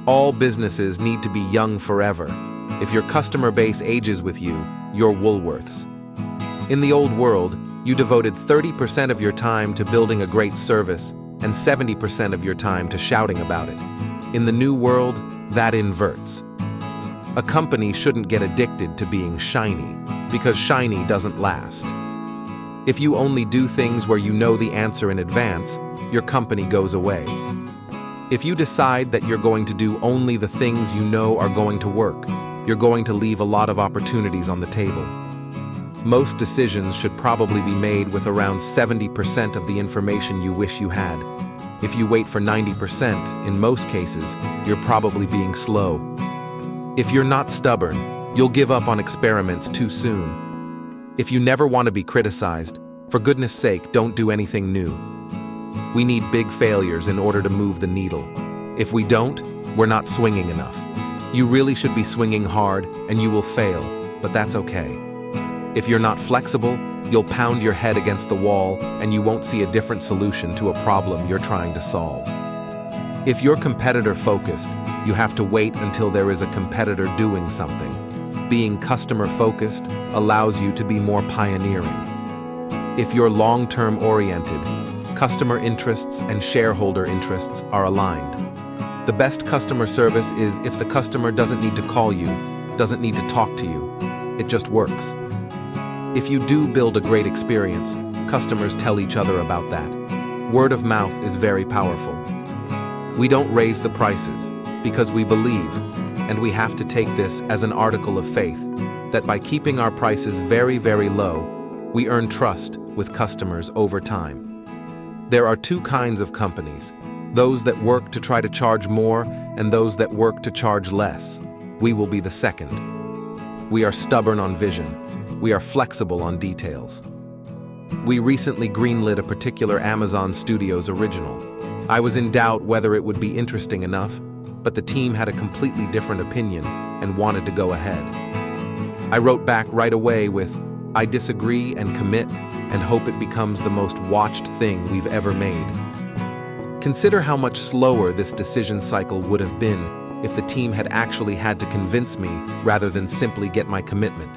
All businesses need to be young forever. If your customer base ages with you, you're Woolworths. In the old world, you devoted 30% of your time to building a great service and 70% of your time to shouting about it. In the new world, that inverts. A company shouldn't get addicted to being shiny, because shiny doesn't last. If you only do things where you know the answer in advance, your company goes away. If you decide that you're going to do only the things you know are going to work, you're going to leave a lot of opportunities on the table. Most decisions should probably be made with around 70% of the information you wish you had. If you wait for 90%, in most cases, you're probably being slow. If you're not stubborn, you'll give up on experiments too soon. If you never want to be criticized, for goodness sake, don't do anything new. We need big failures in order to move the needle. If we don't, we're not swinging enough. You really should be swinging hard, and you will fail, but that's okay. If you're not flexible, you'll pound your head against the wall, and you won't see a different solution to a problem you're trying to solve. If you're competitor-focused, you have to wait until there is a competitor doing something. Being customer-focused allows you to be more pioneering. If you're long-term oriented, customer interests and shareholder interests are aligned. The best customer service is if the customer doesn't need to call you, doesn't need to talk to you. It just works. If you do build a great experience, customers tell each other about that. Word of mouth is very powerful. We don't raise the prices because we believe, and we have to take this as an article of faith, that by keeping our prices very, very low, we earn trust with customers over time. There are two kinds of companies, those that work to try to charge more and those that work to charge less. We will be the second. We are stubborn on vision. We are flexible on details. We recently greenlit a particular Amazon Studios original. I was in doubt whether it would be interesting enough, but the team had a completely different opinion and wanted to go ahead. I wrote back right away with, "I disagree and commit and hope it becomes the most watched thing we've ever made." Consider how much slower this decision cycle would have been if the team had actually had to convince me rather than simply get my commitment.